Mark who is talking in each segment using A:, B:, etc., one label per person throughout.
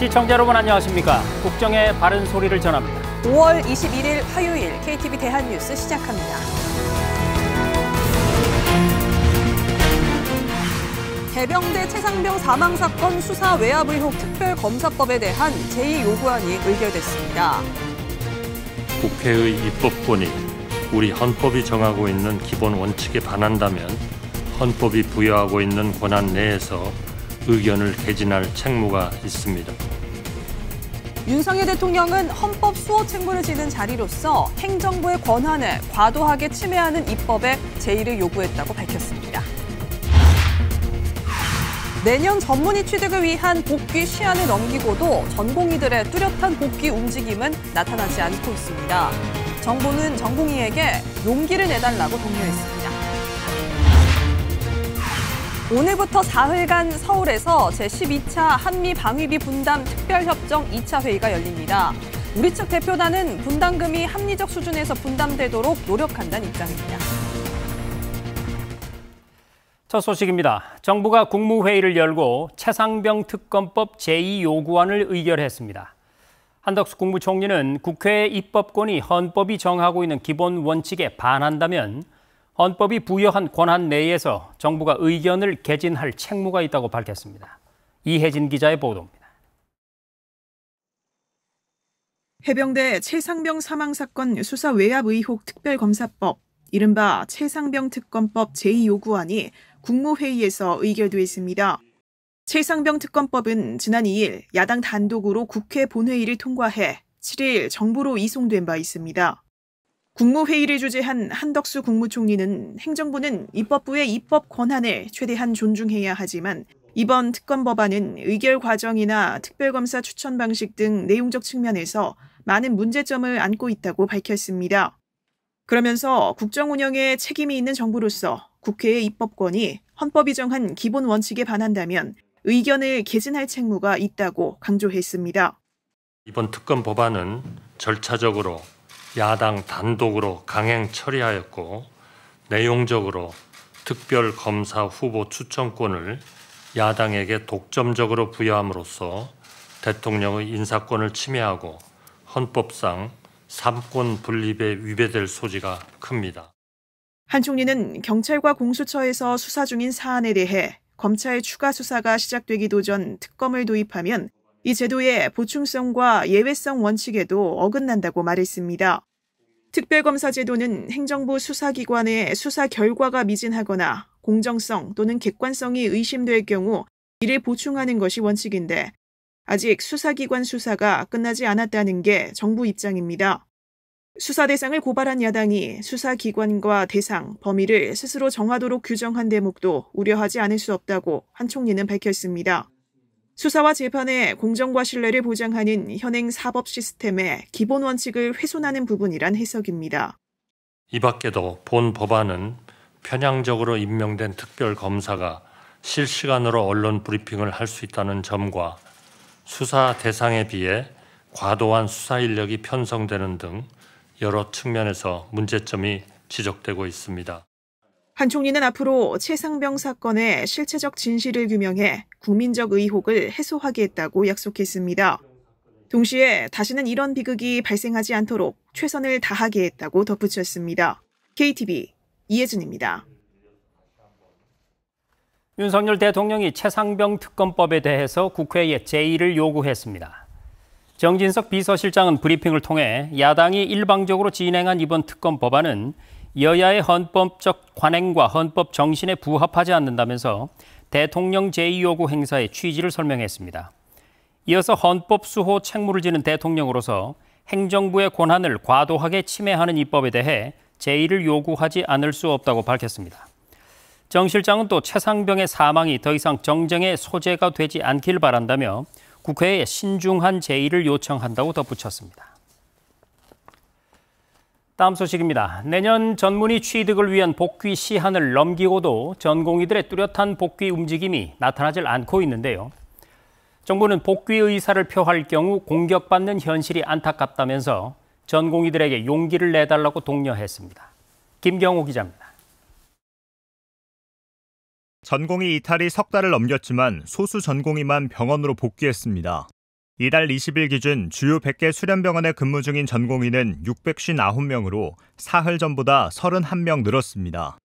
A: 시청자 여러분 안녕하십니까? 국정의 바른 소리를 전합니다.
B: 5월 21일 화요일 KTV 대한뉴스 시작합니다. 해병대 최상병 사망 사건 수사 외압 의혹 특별검사법에 대한 제2요구안이 의결됐습니다.
C: 국회의 입법권이 우리 헌법이 정하고 있는 기본 원칙에 반한다면 헌법이 부여하고 있는 권한 내에서 의견을 개진할 책무가 있습니다.
B: 윤석열 대통령은 헌법 수호 책무를 지는 자리로서 행정부의 권한을 과도하게 침해하는 입법에 제의를 요구했다고 밝혔습니다. 내년 전문의 취득을 위한 복귀 시한을 넘기고도 전공의들의 뚜렷한 복귀 움직임은 나타나지 않고 있습니다. 정부는 전공의에게 용기를 내달라고 독려했습니다. 오늘부터 사흘간 서울에서 제12차 한미방위비 분담 특별협정 2차 회의가 열립니다. 우리 측 대표단은 분담금이 합리적 수준에서 분담되도록 노력한다는 입장입니다.
A: 첫 소식입니다. 정부가 국무회의를 열고 최상병 특검법 제2요구안을 의결했습니다. 한덕수 국무총리는 국회의 입법권이 헌법이 정하고 있는 기본 원칙에 반한다면 헌법이 부여한 권한 내에서 정부가 의견을 개진할 책무가 있다고 밝혔습니다. 이혜진 기자의 보도입니다.
D: 해병대 최상병 사망 사건 수사 외압 의혹 특별검사법, 이른바 최상병 특검법 제2요구안이 국무회의에서 의결됐습니다. 최상병 특검법은 지난 2일 야당 단독으로 국회 본회의를 통과해 7일 정부로 이송된 바 있습니다. 국무회의를 주재한 한덕수 국무총리는 행정부는 입법부의 입법 권한을 최대한 존중해야 하지만 이번 특검 법안은 의결 과정이나 특별검사 추천 방식 등 내용적 측면에서 많은 문제점을 안고 있다고 밝혔습니다. 그러면서 국정 운영에 책임이 있는 정부로서 국회의 입법권이 헌법이 정한 기본 원칙에 반한다면 의견을 개진할 책무가 있다고 강조했습니다.
C: 이번 특검 법안은 절차적으로 야당 단독으로 강행 처리하였고 내용적으로 특별검사 후보 추천권을 야당에게 독점적으로 부여함으로써 대통령의 인사권을 침해하고 헌법상 삼권 분립에 위배될 소지가 큽니다.
D: 한 총리는 경찰과 공수처에서 수사 중인 사안에 대해 검찰 추가 수사가 시작되기도 전 특검을 도입하면 이 제도의 보충성과 예외성 원칙에도 어긋난다고 말했습니다. 특별검사 제도는 행정부 수사기관의 수사 결과가 미진하거나 공정성 또는 객관성이 의심될 경우 이를 보충하는 것이 원칙인데 아직 수사기관 수사가 끝나지 않았다는 게 정부 입장입니다. 수사 대상을 고발한 야당이 수사기관과 대상, 범위를 스스로 정하도록 규정한 대목도 우려하지 않을 수 없다고 한 총리는 밝혔습니다. 수사와 재판의 공정과 신뢰를 보장하는 현행 사법 시스템의 기본 원칙을 훼손하는 부분이란 해석입니다.
C: 이 밖에도 본 법안은 편향적으로 임명된 특별검사가 실시간으로 언론 브리핑을 할 수 있다는 점과 수사 대상에 비해 과도한 수사 인력이 편성되는 등 여러 측면에서 문제점이 지적되고 있습니다.
D: 한 총리는 앞으로 최상병 사건의 실체적 진실을 규명해 국민적 의혹을 해소하겠다고 약속했습니다. 동시에 다시는 이런 비극이 발생하지 않도록 최선을 다하겠다고 덧붙였습니다. KTV 이혜진입니다.
A: 윤석열 대통령이 최상병 특검법에 대해서 국회에 제의를 요구했습니다. 정진석 비서실장은 브리핑을 통해 야당이 일방적으로 진행한 이번 특검 법안은 여야의 헌법적 관행과 헌법 정신에 부합하지 않는다면서 대통령 제2요구 행사의 취지를 설명했습니다. 이어서 헌법 수호 책무를 지는 대통령으로서 행정부의 권한을 과도하게 침해하는 입법에 대해 제의를 요구하지 않을 수 없다고 밝혔습니다. 정 실장은 또 최상병의 사망이 더 이상 정쟁의 소재가 되지 않길 바란다며 국회에 신중한 제의를 요청한다고 덧붙였습니다. 다음 소식입니다. 내년 전문의 취득을 위한 복귀 시한을 넘기고도 전공의들의 뚜렷한 복귀 움직임이 나타나질 않고 있는데요. 정부는 복귀 의사를 표할 경우 공격받는 현실이 안타깝다면서 전공의들에게 용기를 내달라고 독려했습니다. 김경호 기자입니다.
E: 전공의 이탈이 석 달을 넘겼지만 소수 전공의만 병원으로 복귀했습니다. 이달 20일 기준 주요 100개 수련병원에 근무 중인 전공의는 659명으로 사흘 전보다 31명 늘었습니다.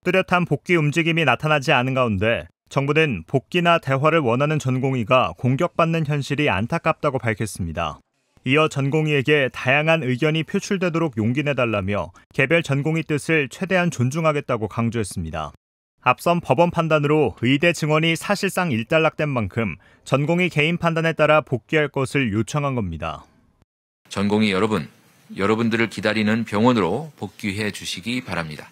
E: 뚜렷한 복귀 움직임이 나타나지 않은 가운데 정부는 복귀나 대화를 원하는 전공의가 공격받는 현실이 안타깝다고 밝혔습니다. 이어 전공의에게 다양한 의견이 표출되도록 용기 내달라며 개별 전공의 뜻을 최대한 존중하겠다고 강조했습니다. 앞선 법원 판단으로 의대 증원이 사실상 일단락된 만큼 전공의 개인 판단에 따라 복귀할 것을 요청한 겁니다.
F: 전공의 여러분, 여러분들을 기다리는 병원으로 복귀해 주시기 바랍니다.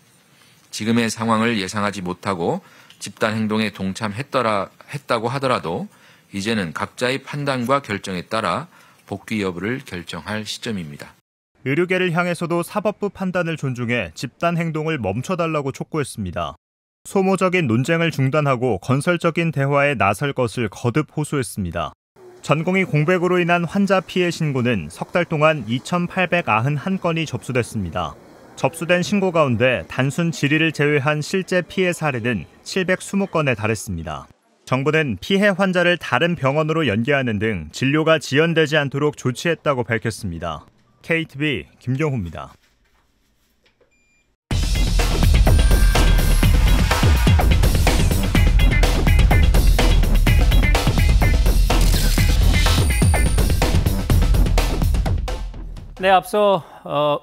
F: 지금의 상황을 예상하지 못하고 집단 행동에 동참했다고 하더라도 이제는 각자의 판단과 결정에 따라 복귀 여부를 결정할 시점입니다.
E: 의료계를 향해서도 사법부 판단을 존중해 집단 행동을 멈춰달라고 촉구했습니다. 소모적인 논쟁을 중단하고 건설적인 대화에 나설 것을 거듭 호소했습니다. 전공의 공백으로 인한 환자 피해 신고는 석 달 동안 2,891건이 접수됐습니다. 접수된 신고 가운데 단순 질의를 제외한 실제 피해 사례는 720건에 달했습니다. 정부는 피해 환자를 다른 병원으로 연계하는 등 진료가 지연되지 않도록 조치했다고 밝혔습니다. KTV 김경호입니다.
A: 네, 앞서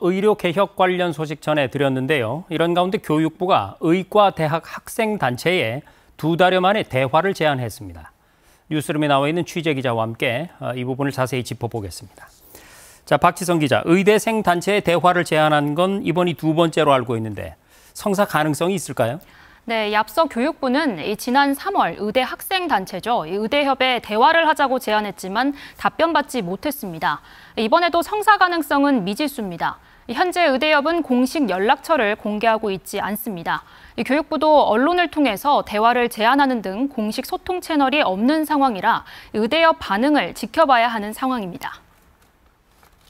A: 의료 개혁 관련 소식 전해드렸는데요. 이런 가운데 교육부가 의과대학 학생단체에 2달여 만에 대화를 제안했습니다. 뉴스룸에 나와 있는 취재기자와 함께 이 부분을 자세히 짚어보겠습니다. 자, 박지성 기자, 의대생 단체에 대화를 제안한 건 이번이 2번째로 알고 있는데 성사 가능성이 있을까요?
G: 네, 앞서 교육부는 지난 3월 의대 학생단체죠. 의대협에 대화를 하자고 제안했지만 답변받지 못했습니다. 이번에도 성사 가능성은 미지수입니다. 현재 의대협은 공식 연락처를 공개하고 있지 않습니다. 교육부도 언론을 통해서 대화를 제안하는 등 공식 소통 채널이 없는 상황이라 의대협 반응을 지켜봐야 하는 상황입니다.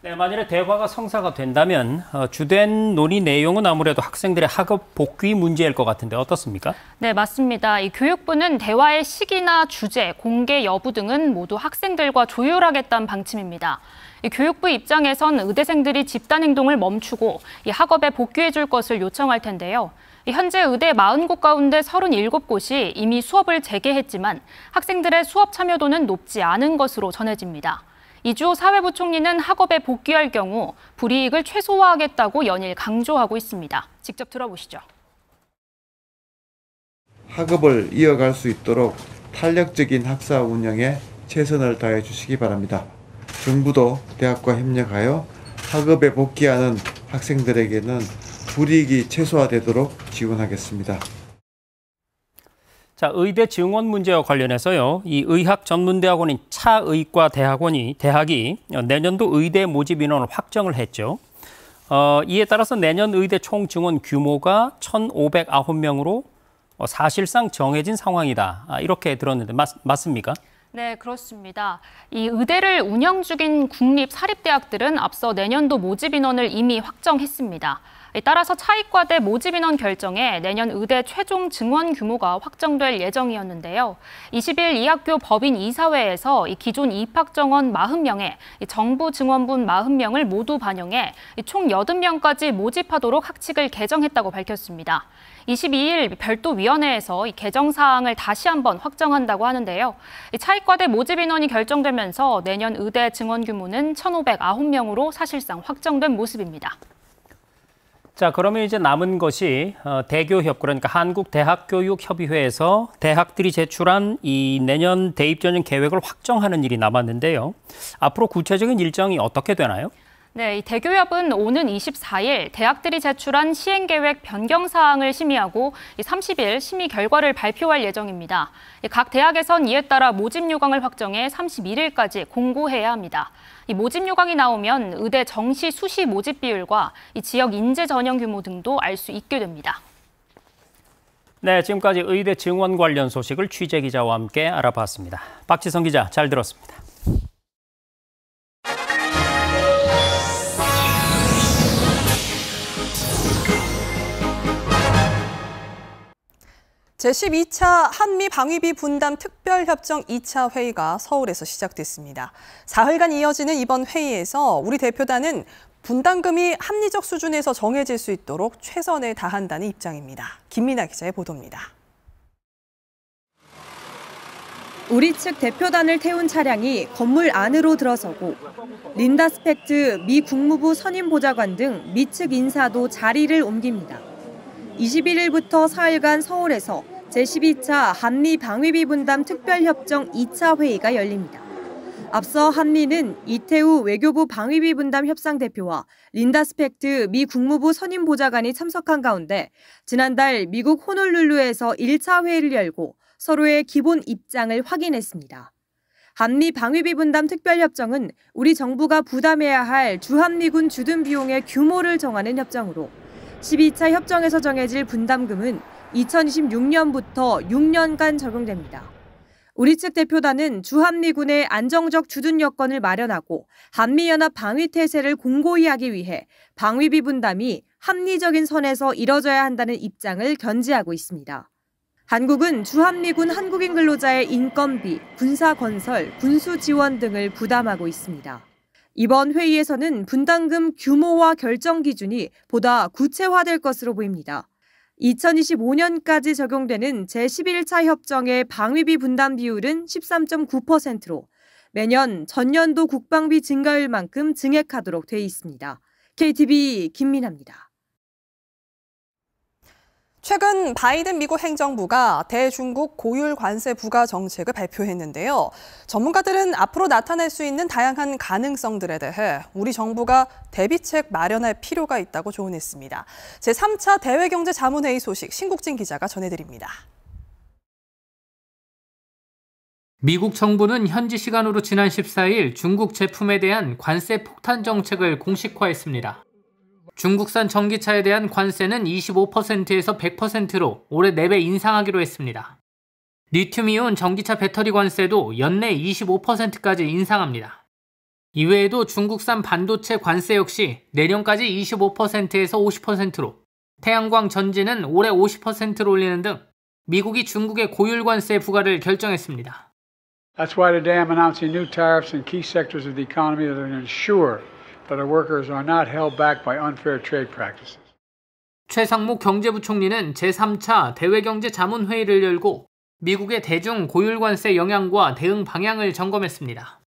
A: 네, 만일에 대화가 성사가 된다면 주된 논의 내용은 아무래도 학생들의 학업 복귀 문제일 것 같은데 어떻습니까?
G: 네, 맞습니다. 이 교육부는 대화의 시기나 주제, 공개 여부 등은 모두 학생들과 조율하겠다는 방침입니다. 이 교육부 입장에선 의대생들이 집단 행동을 멈추고 이 학업에 복귀해 줄 것을 요청할 텐데요. 현재 의대 40곳 가운데 37곳이 이미 수업을 재개했지만 학생들의 수업 참여도는 높지 않은 것으로 전해집니다. 이주호 사회부총리는 학업에 복귀할 경우 불이익을 최소화하겠다고 연일 강조하고 있습니다. 직접 들어보시죠.
H: 학업을 이어갈 수 있도록 탄력적인 학사 운영에 최선을 다해 주시기 바랍니다. 정부도 대학과 협력하여 학업에 복귀하는 학생들에게는 불이익이 최소화되도록 지원하겠습니다.
A: 자, 의대 증원 문제와 관련해서요. 이 의학전문대학원인 차의과대학이 내년도 의대 모집 인원을 확정을 했죠. 이에 따라서 내년 의대 총 증원 규모가 1,509명으로 사실상 정해진 상황이다. 이렇게 들었는데 맞습니까?
G: 네, 그렇습니다. 이 의대를 운영 중인 국립사립대학들은 앞서 내년도 모집 인원을 이미 확정했습니다. 따라서 차의과대 모집 인원 결정에 내년 의대 최종 증원 규모가 확정될 예정이었는데요. 20일 이 학교 법인 이사회에서 기존 입학 정원 40명에 정부 증원분 40명을 모두 반영해 총 80명까지 모집하도록 학칙을 개정했다고 밝혔습니다. 22일 별도 위원회에서 개정 사항을 다시 한번 확정한다고 하는데요. 차의과대 모집 인원이 결정되면서 내년 의대 증원 규모는 1,509명으로 사실상 확정된 모습입니다.
A: 자, 그러면 이제 남은 것이 대교협, 그러니까 한국대학교육협의회에서 대학들이 제출한 이 내년 대입 전형 계획을 확정하는 일이 남았는데요. 앞으로 구체적인 일정이 어떻게 되나요?
G: 네, 이 대교협은 오는 24일 대학들이 제출한 시행계획 변경 사항을 심의하고 30일 심의 결과를 발표할 예정입니다. 각 대학에선 이에 따라 모집 요강을 확정해 31일까지 공고해야 합니다. 이 모집 요강이 나오면 의대 정시 수시 모집 비율과 이 지역 인재 전형 규모 등도 알 수 있게 됩니다.
A: 네, 지금까지 의대 증원 관련 소식을 취재 기자와 함께 알아봤습니다. 박지성 기자, 잘 들었습니다.
B: 제12차 한미방위비 분담 특별협정 2차 회의가 서울에서 시작됐습니다. 사흘간 이어지는 이번 회의에서 우리 대표단은 분담금이 합리적 수준에서 정해질 수 있도록 최선을 다한다는 입장입니다. 김민아 기자의 보도입니다.
I: 우리 측 대표단을 태운 차량이 건물 안으로 들어서고 린다 스펙트 미 국무부 선임보좌관 등 미 측 인사도 자리를 옮깁니다. 21일부터 사흘간 서울에서 제12차 한미 방위비 분담 특별협정 2차 회의가 열립니다. 앞서 한미는 이태우 외교부 방위비 분담 협상 대표와 린다 스펙트 미 국무부 선임보좌관이 참석한 가운데 지난달 미국 호놀룰루에서 1차 회의를 열고 서로의 기본 입장을 확인했습니다. 한미 방위비 분담 특별협정은 우리 정부가 부담해야 할 주한미군 주둔 비용의 규모를 정하는 협정으로 12차 협정에서 정해질 분담금은 2026년부터 6년간 적용됩니다. 우리 측 대표단은 주한미군의 안정적 주둔 여건을 마련하고 한미연합 방위태세를 공고히 하기 위해 방위비 분담이 합리적인 선에서 이뤄져야 한다는 입장을 견지하고 있습니다. 한국은 주한미군 한국인 근로자의 인건비, 군사건설, 군수 지원 등을 부담하고 있습니다. 이번 회의에서는 분담금 규모와 결정 기준이 보다 구체화될 것으로 보입니다. 2025년까지 적용되는 제11차 협정의 방위비 분담 비율은 13.9%로 매년 전년도 국방비 증가율만큼 증액하도록 돼 있습니다. KTV 김민아입니다.
B: 최근 바이든 미국 행정부가 대중국 고율 관세 부과 정책을 발표했는데요. 전문가들은 앞으로 나타날 수 있는 다양한 가능성들에 대해 우리 정부가 대비책 마련할 필요가 있다고 조언했습니다. 제3차 대외경제자문회의 소식 신국진 기자가 전해드립니다.
J: 미국 정부는 현지 시간으로 지난 14일 중국 제품에 대한 관세 폭탄 정책을 공식화했습니다. 중국산 전기차에 대한 관세는 25%에서 100%로 올해 4배 인상하기로 했습니다. 리튬이온 전기차 배터리 관세도 연내 25%까지 인상합니다. 이외에도 중국산 반도체 관세 역시 내년까지 25%에서 50%로, 태양광 전지는 올해 50%로 올리는 등 미국이 중국의 고율 관세 부과를 결정했습니다.
K: That's why today I'm announcing new tariffs in key sectors of the economy that will ensure that our workers are not held back by unfair trade practices.
J: 최상목 경제부총리는 제3차 대외경제자문회의를 열고 미국의 대중 고율관세 영향과 대응 방향을 점검했습니다.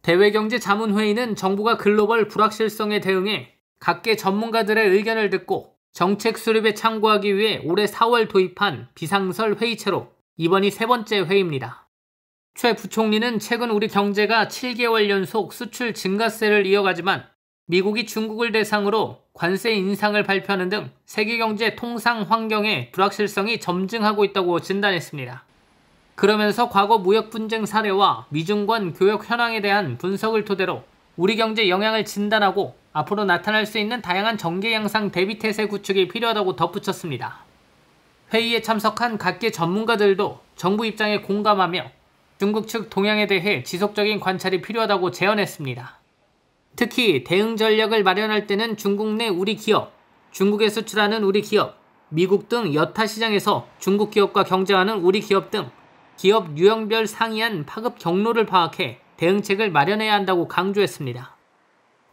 J: 대외경제자문회의는 정부가 글로벌 불확실성에 대응해 각계 전문가들의 의견을 듣고 정책 수립에 참고하기 위해 올해 4월 도입한 비상설 회의체로 이번이 3번째 회의입니다. 최 부총리는 최근 우리 경제가 7개월 연속 수출 증가세를 이어가지만 미국이 중국을 대상으로 관세 인상을 발표하는 등 세계경제 통상 환경의 불확실성이 점증하고 있다고 진단했습니다. 그러면서 과거 무역 분쟁 사례와 미중 간 교역 현황에 대한 분석을 토대로 우리 경제 영향을 진단하고 앞으로 나타날 수 있는 다양한 정계 양상 대비태세 구축이 필요하다고 덧붙였습니다. 회의에 참석한 각계 전문가들도 정부 입장에 공감하며 중국 측 동향에 대해 지속적인 관찰이 필요하다고 제언했습니다. 특히 대응 전략을 마련할 때는 중국 내 우리 기업, 중국에 수출하는 우리 기업, 미국 등 여타 시장에서 중국 기업과 경쟁하는 우리 기업 등 기업 유형별 상이한 파급 경로를 파악해 대응책을 마련해야 한다고 강조했습니다.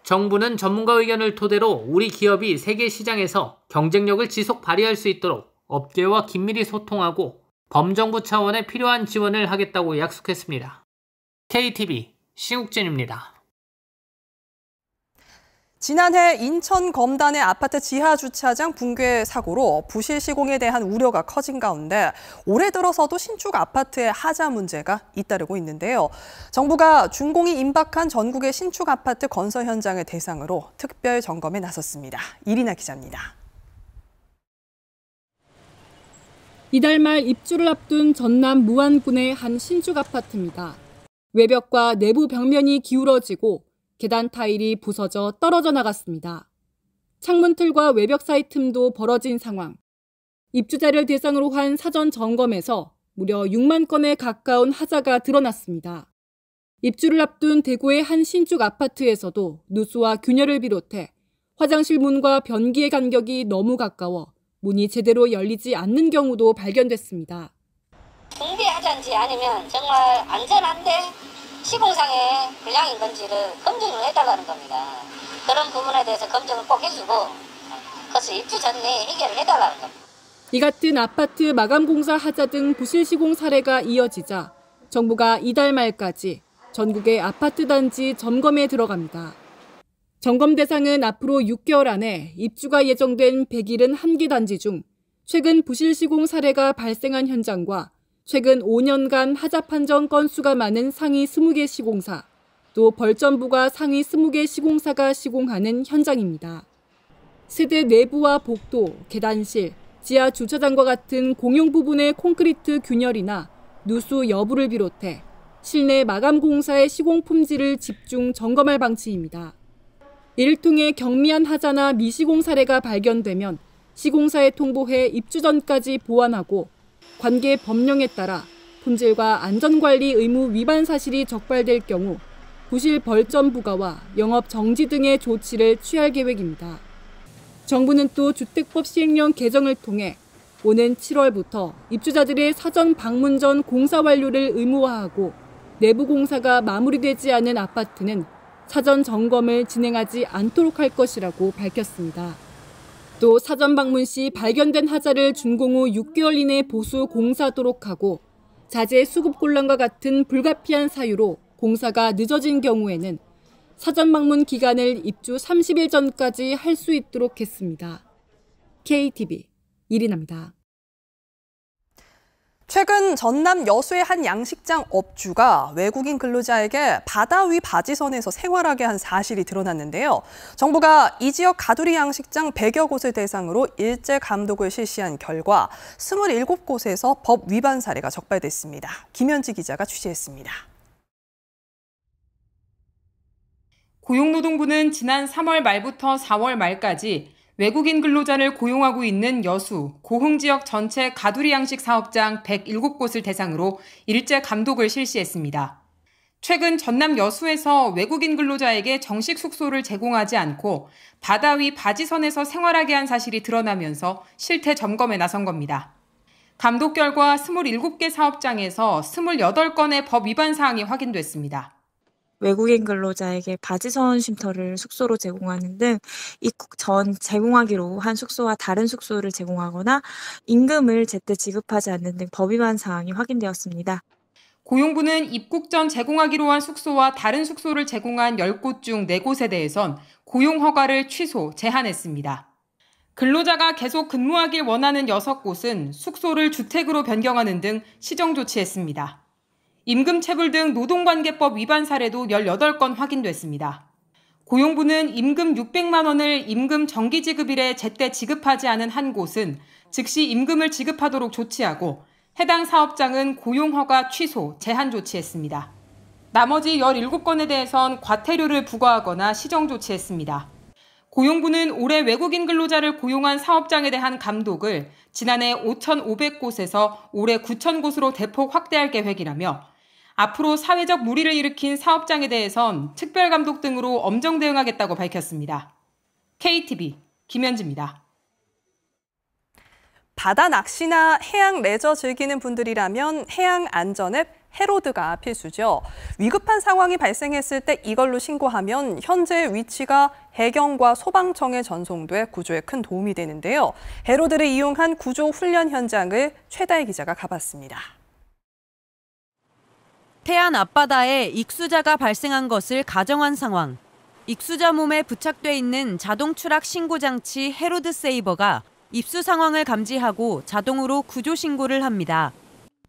J: 정부는 전문가 의견을 토대로 우리 기업이 세계 시장에서 경쟁력을 지속 발휘할 수 있도록 업계와 긴밀히 소통하고 범정부 차원의 필요한 지원을 하겠다고 약속했습니다. KTV 신국진입니다.
B: 지난해 인천 검단의 아파트 지하 주차장 붕괴 사고로 부실 시공에 대한 우려가 커진 가운데 올해 들어서도 신축 아파트의 하자 문제가 잇따르고 있는데요. 정부가 준공이 임박한 전국의 신축 아파트 건설 현장을 대상으로 특별 점검에 나섰습니다. 이리나 기자입니다.
L: 이달 말 입주를 앞둔 전남 무안군의 한 신축 아파트입니다. 외벽과 내부 벽면이 기울어지고 계단 타일이 부서져 떨어져 나갔습니다. 창문틀과 외벽 사이 틈도 벌어진 상황. 입주자를 대상으로 한 사전 점검에서 무려 6만 건에 가까운 하자가 드러났습니다. 입주를 앞둔 대구의 한 신축 아파트에서도 누수와 균열을 비롯해 화장실 문과 변기의 간격이 너무 가까워 문이 제대로 열리지 않는 경우도 발견됐습니다.
M: 붕괴하자는지 아니면 정말 안전한데 시공상의 불량인 건지를 검증을 해달라는 겁니다. 그런 부분에 대해서 검증을 꼭 해주고 그것을 입주 전에 해결을 해달라는 겁니다.
L: 이 같은 아파트 마감공사 하자 등 부실 시공 사례가 이어지자 정부가 이달 말까지 전국의 아파트 단지 점검에 들어갑니다. 점검 대상은 앞으로 6개월 안에 입주가 예정된 171개 단지 중 최근 부실 시공 사례가 발생한 현장과 최근 5년간 하자 판정 건수가 많은 상위 20개 시공사, 또 벌점부가 상위 20개 시공사가 시공하는 현장입니다. 세대 내부와 복도, 계단실, 지하 주차장과 같은 공용 부분의 콘크리트 균열이나 누수 여부를 비롯해 실내 마감 공사의 시공 품질을 집중 점검할 방침입니다. 이를 통해 경미한 하자나 미시공 사례가 발견되면 시공사에 통보해 입주 전까지 보완하고 관계 법령에 따라 품질과 안전관리 의무 위반 사실이 적발될 경우 부실 벌점 부과와 영업 정지 등의 조치를 취할 계획입니다. 정부는 또 주택법 시행령 개정을 통해 오는 7월부터 입주자들의 사전 방문 전 공사 완료를 의무화하고 내부 공사가 마무리되지 않은 아파트는 사전 점검을 진행하지 않도록 할 것이라고 밝혔습니다. 또 사전 방문 시 발견된 하자를 준공 후 6개월 이내 보수 공사하도록 하고 자재 수급 곤란과 같은 불가피한 사유로 공사가 늦어진 경우에는 사전 방문 기간을 입주 30일 전까지 할 수 있도록 했습니다. KTV 이리나입니다.
B: 최근 전남 여수의 한 양식장 업주가 외국인 근로자에게 바다 위 바지선에서 생활하게 한 사실이 드러났는데요. 정부가 이 지역 가두리 양식장 100여 곳을 대상으로 일제 감독을 실시한 결과 27곳에서 법 위반 사례가 적발됐습니다. 김현지 기자가 취재했습니다.
N: 고용노동부는 지난 3월 말부터 4월 말까지 외국인 근로자를 고용하고 있는 여수, 고흥 지역 전체 가두리 양식 사업장 107곳을 대상으로 일제 감독을 실시했습니다. 최근 전남 여수에서 외국인 근로자에게 정식 숙소를 제공하지 않고 바다 위 바지선에서 생활하게 한 사실이 드러나면서 실태 점검에 나선 겁니다. 감독 결과 27개 사업장에서 28건의 법 위반 사항이 확인됐습니다.
O: 외국인 근로자에게 바지선 쉼터를 숙소로 제공하는 등 입국 전 제공하기로 한 숙소와 다른 숙소를 제공하거나 임금을 제때 지급하지 않는 등 법 위반 사항이 확인되었습니다.
N: 고용부는 입국 전 제공하기로 한 숙소와 다른 숙소를 제공한 10곳 중 4곳에 대해선 고용 허가를 취소, 제한했습니다. 근로자가 계속 근무하길 원하는 6곳은 숙소를 주택으로 변경하는 등 시정 조치했습니다. 임금 체불 등 노동관계법 위반 사례도 18건 확인됐습니다. 고용부는 임금 600만 원을 임금 정기 지급일에 제때 지급하지 않은 한 곳은 즉시 임금을 지급하도록 조치하고 해당 사업장은 고용허가 취소, 제한 조치했습니다. 나머지 17건에 대해선 과태료를 부과하거나 시정 조치했습니다. 고용부는 올해 외국인 근로자를 고용한 사업장에 대한 감독을 지난해 5,500곳에서 올해 9,000곳으로 대폭 확대할 계획이라며 앞으로 사회적 물의를 일으킨 사업장에 대해선 특별감독 등으로 엄정 대응하겠다고 밝혔습니다. KTV 김현지입니다.
B: 바다 낚시나 해양 레저 즐기는 분들이라면 해양 안전 앱 해로드가 필수죠. 위급한 상황이 발생했을 때 이걸로 신고하면 현재 위치가 해경과 소방청에 전송돼 구조에 큰 도움이 되는데요. 해로드를 이용한 구조 훈련 현장을 최다혜 기자가 가봤습니다.
P: 태안 앞바다에 익수자가 발생한 것을 가정한 상황. 익수자 몸에 부착돼 있는 자동 추락 신고 장치 해로드 세이버가 입수 상황을 감지하고 자동으로 구조 신고를 합니다.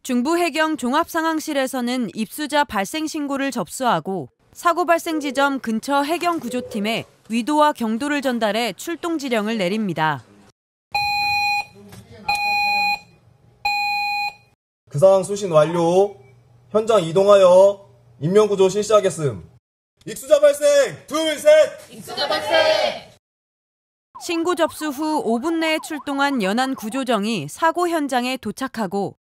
P: 중부해경 종합상황실에서는 입수자 발생 신고를 접수하고 사고 발생 지점 근처 해경 구조팀에 위도와 경도를 전달해 출동 지령을 내립니다.
Q: 그 상황 수신 완료. 현장 이동하여 인명구조 실시하겠음. 익수자 발생! 둘, 셋!
P: 익수자 발생! 신고 접수 후 5분 내에 출동한 연안 구조정이 사고 현장에 도착하고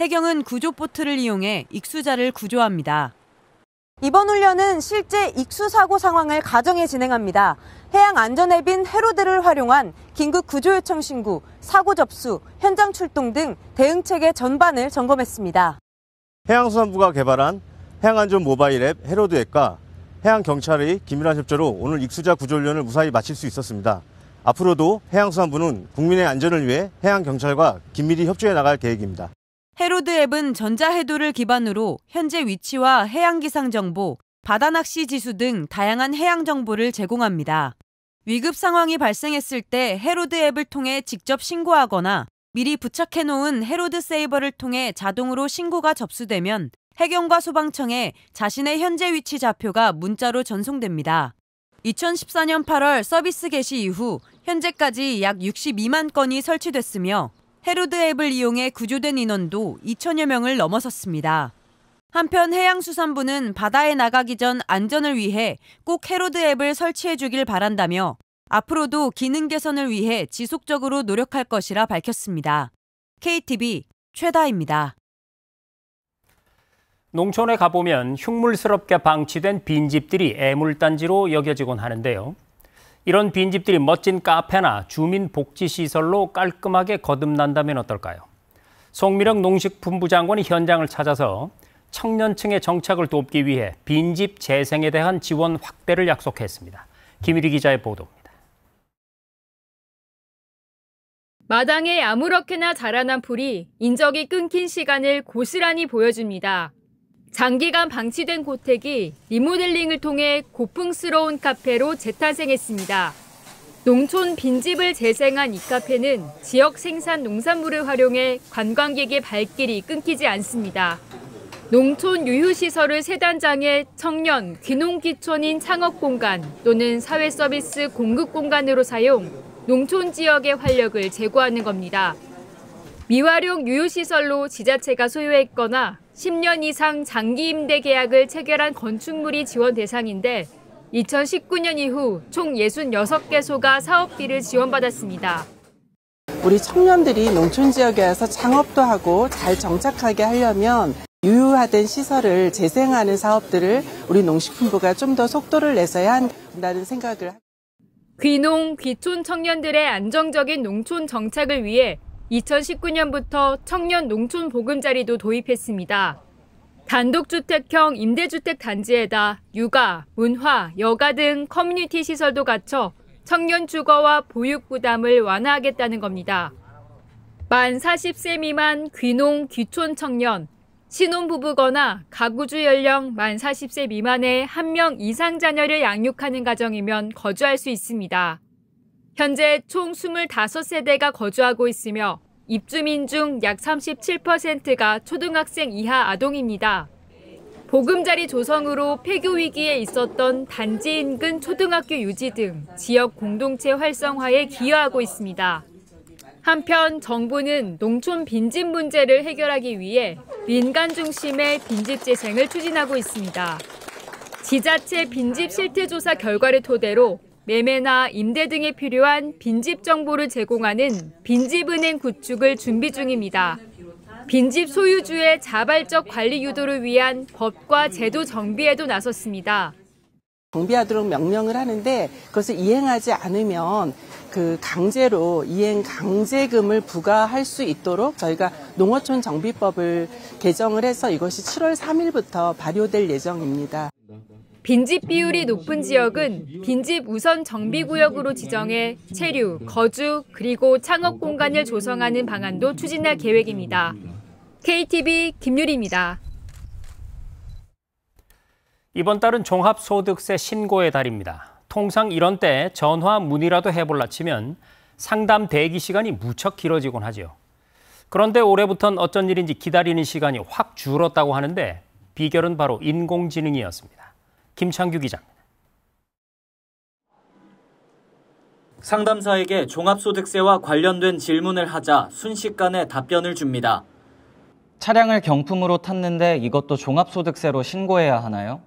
P: 해경은 구조 보트를 이용해 익수자를 구조합니다. 이번 훈련은 실제 익수사고 상황을 가정해 진행합니다. 해양안전앱인 해로드를 활용한 긴급 구조요청 신고, 사고 접수, 현장 출동 등 대응체계 전반을 점검했습니다.
R: 해양수산부가 개발한 해양안전 모바일 앱 해로드 앱과 해양경찰의 긴밀한 협조로 오늘 익수자 구조훈련을 무사히 마칠 수 있었습니다. 앞으로도 해양수산부는 국민의 안전을 위해 해양경찰과 긴밀히 협조해 나갈 계획입니다.
P: 해로드 앱은 전자해도를 기반으로 현재 위치와 해양기상 정보, 바다낚시 지수 등 다양한 해양 정보를 제공합니다. 위급 상황이 발생했을 때 해로드 앱을 통해 직접 신고하거나 미리 부착해놓은 해로드 세이버를 통해 자동으로 신고가 접수되면 해경과 소방청에 자신의 현재 위치 좌표가 문자로 전송됩니다. 2014년 8월 서비스 개시 이후 현재까지 약 62만 건이 설치됐으며 해로드 앱을 이용해 구조된 인원도 2천여 명을 넘어섰습니다. 한편 해양수산부는 바다에 나가기 전 안전을 위해 꼭 해로드 앱을 설치해 주길 바란다며 앞으로도 기능 개선을 위해 지속적으로 노력할 것이라 밝혔습니다. KTV 최다입니다.
A: 농촌에 가보면 흉물스럽게 방치된 빈집들이 애물단지로 여겨지곤 하는데요. 이런 빈집들이 멋진 카페나 주민복지시설로 깔끔하게 거듭난다면 어떨까요? 송미령 농식품부 장관이 현장을 찾아서 청년층의 정착을 돕기 위해 빈집 재생에 대한 지원 확대를 약속했습니다. 김유리 기자의 보도입니다.
S: 마당에 아무렇게나 자라난 풀이 인적이 끊긴 시간을 고스란히 보여줍니다. 장기간 방치된 고택이 리모델링을 통해 고풍스러운 카페로 재탄생했습니다. 농촌 빈집을 재생한 이 카페는 지역 생산 농산물을 활용해 관광객의 발길이 끊기지 않습니다. 농촌 유휴시설을 세단장에 청년, 귀농귀촌인 창업공간 또는 사회서비스 공급공간으로 사용, 농촌 지역의 활력을 제고하는 겁니다. 미활용 유휴시설로 지자체가 소유했거나 10년 이상 장기 임대 계약을 체결한 건축물이 지원 대상인데 2019년 이후 총 66개소가 사업비를 지원받았습니다.
T: 우리 청년들이 농촌 지역에 와서 창업도 하고 잘 정착하게 하려면 유효화된 시설을 재생하는 사업들을 우리 농식품부가 좀 더 속도를 내서야 한다는 생각을 합니다.
S: 귀농, 귀촌 청년들의 안정적인 농촌 정착을 위해 2019년부터 청년 농촌 보금자리도 도입했습니다. 단독주택형 임대주택 단지에다 육아, 문화, 여가 등 커뮤니티 시설도 갖춰 청년 주거와 보육 부담을 완화하겠다는 겁니다. 만 40세 미만 귀농, 귀촌 청년, 신혼부부거나 가구주 연령 만 40세 미만의 1명 이상 자녀를 양육하는 가정이면 거주할 수 있습니다. 현재 총 25세대가 거주하고 있으며 입주민 중 약 37%가 초등학생 이하 아동입니다. 보금자리 조성으로 폐교 위기에 있었던 단지 인근 초등학교 유지 등 지역 공동체 활성화에 기여하고 있습니다. 한편 정부는 농촌 빈집 문제를 해결하기 위해 민간 중심의 빈집 재생을 추진하고 있습니다. 지자체 빈집 실태조사 결과를 토대로 매매나 임대 등에 필요한 빈집 정보를 제공하는 빈집은행 구축을 준비 중입니다. 빈집 소유주의 자발적 관리 유도를 위한 법과 제도 정비에도 나섰습니다.
T: 정비하도록 명령을 하는데 그것을 이행하지 않으면 강제로 이행 강제금을 부과할 수 있도록 저희가 농어촌 정비법을 개정을 해서 이것이 7월 3일부터 발효될 예정입니다.
S: 빈집 비율이 높은 지역은 빈집 우선 정비구역으로 지정해 체류, 거주, 그리고 창업 공간을 조성하는 방안도 추진할 계획입니다. KTV 김유리입니다.
A: 이번 달은 종합소득세 신고의 달입니다. 통상 이런 때 전화 문의라도 해볼라 치면 상담 대기 시간이 무척 길어지곤 하죠. 그런데 올해부터는 어쩐 일인지 기다리는 시간이 확 줄었다고 하는데 비결은 바로 인공지능이었습니다. 김창규 기자입니다.
U: 상담사에게 종합소득세와 관련된 질문을 하자 순식간에 답변을 줍니다.
V: 차량을 경품으로 탔는데 이것도 종합소득세로 신고해야 하나요?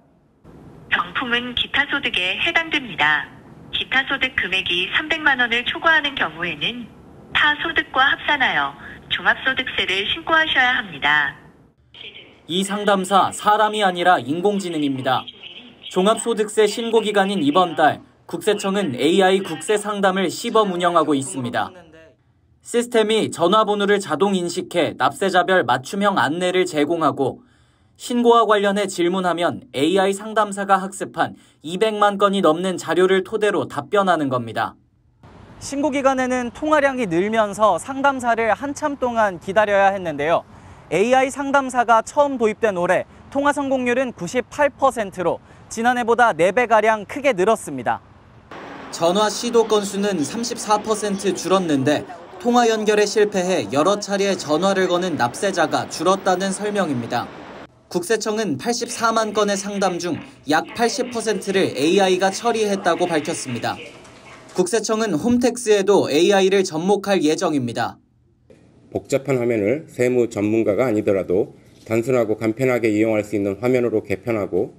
W: 경품은 기타 소득에 해당됩니다. 기타 소득 금액이 300만 원을 초과하는 경우에는 타 소득과 합산하여 종합소득세를 신고하셔야 합니다.
U: 이 상담사 사람이 아니라 인공지능입니다. 종합소득세 신고기간인 이번 달 국세청은 AI 국세 상담을 시범 운영하고 있습니다. 시스템이 전화번호를 자동 인식해 납세자별 맞춤형 안내를 제공하고 신고와 관련해 질문하면 AI 상담사가 학습한 200만 건이 넘는 자료를 토대로 답변하는 겁니다.
V: 신고 기간에는 통화량이 늘면서 상담사를 한참 동안 기다려야 했는데요. AI 상담사가 처음 도입된 올해 통화 성공률은 98%로 지난해보다 4배가량 크게 늘었습니다.
U: 전화 시도 건수는 34% 줄었는데 통화 연결에 실패해 여러 차례 전화를 거는 납세자가 줄었다는 설명입니다. 국세청은 84만 건의 상담 중 약 80%를 AI가 처리했다고 밝혔습니다. 국세청은 홈택스에도 AI를 접목할 예정입니다.
C: 복잡한 화면을 세무 전문가가 아니더라도 단순하고 간편하게 이용할 수 있는 화면으로 개편하고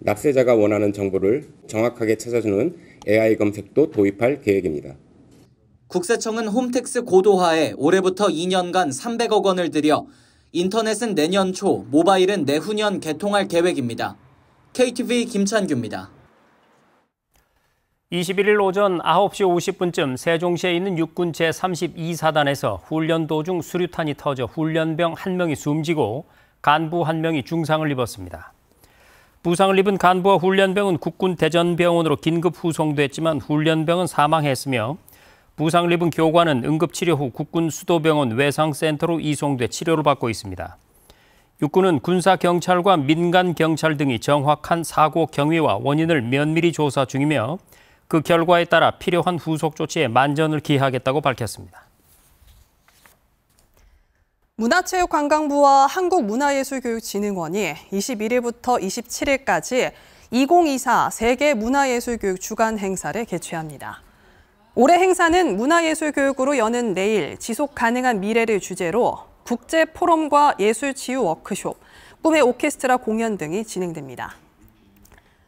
C: 납세자가 원하는 정보를 정확하게 찾아주는 AI 검색도 도입할 계획입니다.
U: 국세청은 홈택스 고도화에 올해부터 2년간 300억 원을 들여 인터넷은 내년 초, 모바일은 내후년 개통할 계획입니다. KTV 김찬규입니다.
A: 21일 오전 9시 50분쯤 세종시에 있는 육군 제32사단에서 훈련 도중 수류탄이 터져 훈련병 1명이 숨지고 간부 1명이 중상을 입었습니다. 부상을 입은 간부와 훈련병은 국군 대전병원으로 긴급 후송됐지만 훈련병은 사망했으며 부상을 입은 교관은 응급치료 후 국군 수도병원 외상센터로 이송돼 치료를 받고 있습니다. 육군은 군사경찰과 민간경찰 등이 정확한 사고 경위와 원인을 면밀히 조사 중이며 그 결과에 따라 필요한 후속 조치에 만전을 기하겠다고 밝혔습니다.
B: 문화체육관광부와 한국문화예술교육진흥원이 21일부터 27일까지 2024 세계문화예술교육 주간 행사를 개최합니다. 올해 행사는 문화예술교육으로 여는 내일 지속가능한 미래를 주제로 국제포럼과 예술치유 워크숍, 꿈의 오케스트라 공연 등이 진행됩니다.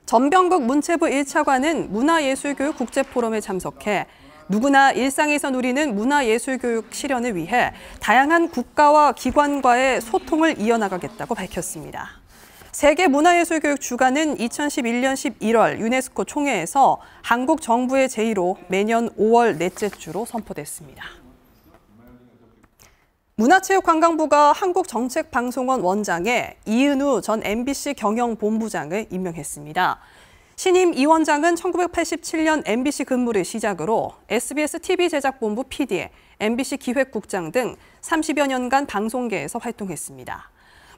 B: 전병국 문체부 1차관은 문화예술교육 국제포럼에 참석해 누구나 일상에서 누리는 문화예술교육 실현을 위해 다양한 국가와 기관과의 소통을 이어나가겠다고 밝혔습니다. 세계문화예술교육 주간은 2011년 11월 유네스코 총회에서 한국 정부의 제의로 매년 5월 넷째 주로 선포됐습니다. 문화체육관광부가 한국정책방송원 원장에 이은우 전 MBC 경영본부장을 임명했습여 신임 이 원장은 1987년 MBC 근무를 시작으로 SBS TV제작본부 PD, MBC 기획국장 등 30여 년간 방송계에서 활동했습니다.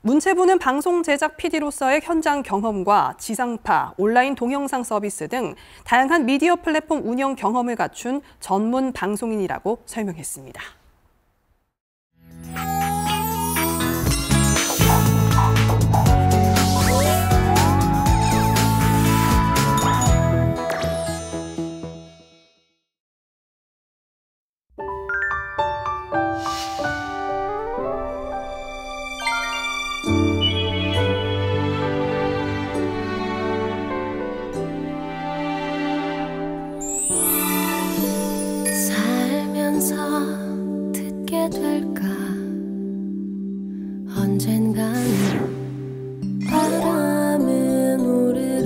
B: 문체부는 방송 제작 PD로서의 현장 경험과 지상파, 온라인 동영상 서비스 등 다양한 미디어 플랫폼 운영 경험을 갖춘 전문 방송인이라고 설명했습니다.
D: 듣게 될까 언젠가는 바람의 노래를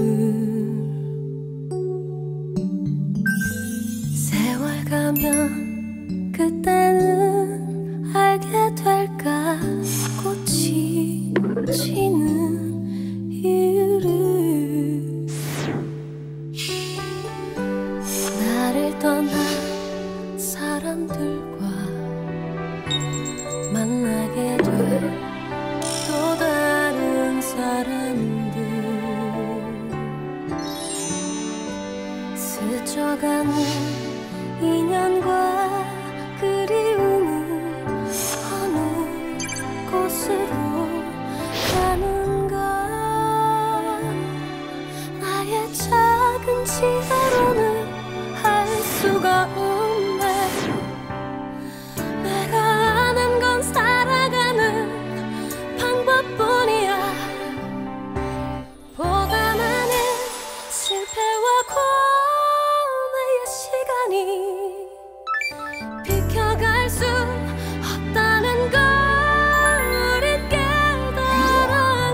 D: 세월 가면 그때는 알게 될까 꽃이 지는 이유를 나를 떠난 사람들과 만나게 돼 또 다른 사람들 스쳐가는 인연과 그리움은 어느 곳으로 가는가 나의 작은 지혜로는 할 수가 없네 내가 아는 건 살아가는 방법뿐이야 보다 많은 실패와 고뇌의 시간이 비켜갈 수 없다는 걸 우린 깨달아야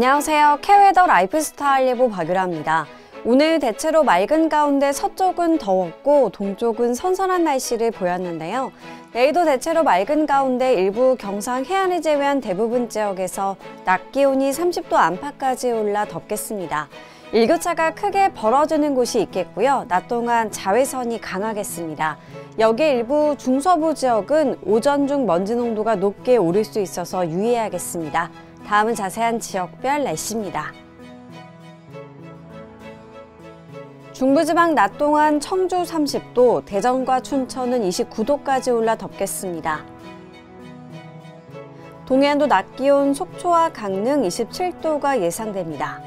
E: 안녕하세요. K웨더 라이프스타일 예보 박유라입니다. 오늘 대체로 맑은 가운데 서쪽은 더웠고 동쪽은 선선한 날씨를 보였는데요. 내일도 대체로 맑은 가운데 일부 경상 해안을 제외한 대부분 지역에서 낮 기온이 30도 안팎까지 올라 덥겠습니다. 일교차가 크게 벌어지는 곳이 있겠고요. 낮 동안 자외선이 강하겠습니다. 여기 일부 중서부 지역은 오전 중 먼지 농도가 높게 오를 수 있어서 유의해야겠습니다. 다음은 자세한 지역별 날씨입니다. 중부지방 낮 동안 청주 30도, 대전과 춘천은 29도까지 올라 덥겠습니다. 동해안도 낮 기온 속초와 강릉 27도가 예상됩니다.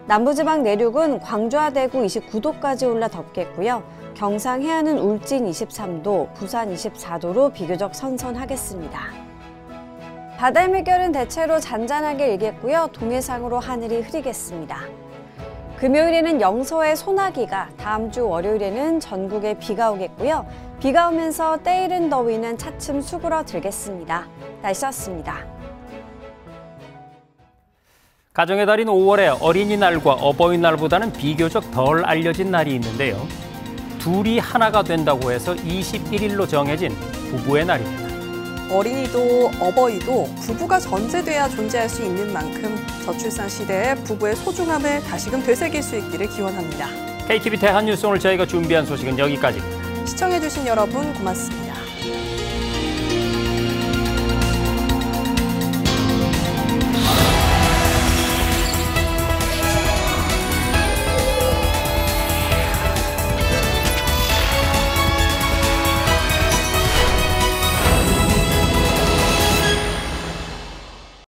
E: 남부지방 내륙은 광주와 대구 29도까지 올라 덥겠고요. 경상 해안은 울진 23도, 부산 24도로 비교적 선선하겠습니다. 바다의 물결은 대체로 잔잔하게 일겠고요. 동해상으로 하늘이 흐리겠습니다. 금요일에는 영서에 소나기가, 다음 주 월요일에는 전국에 비가 오겠고요. 비가 오면서 때이른 더위는 차츰 수그러들겠습니다. 날씨였습니다.
A: 가정의 달인 5월에 어린이날과 어버이날보다는 비교적 덜 알려진 날이 있는데요. 둘이 하나가 된다고 해서 21일로 정해진 부부의 날입니다.
B: 어린이도 어버이도 부부가 전제돼야 존재할 수 있는 만큼 저출산 시대에 부부의 소중함을 다시금 되새길 수 있기를 기원합니다.
A: KTV 대한뉴스 오늘 저희가 준비한 소식은 여기까지입니다.
B: 시청해주신 여러분 고맙습니다.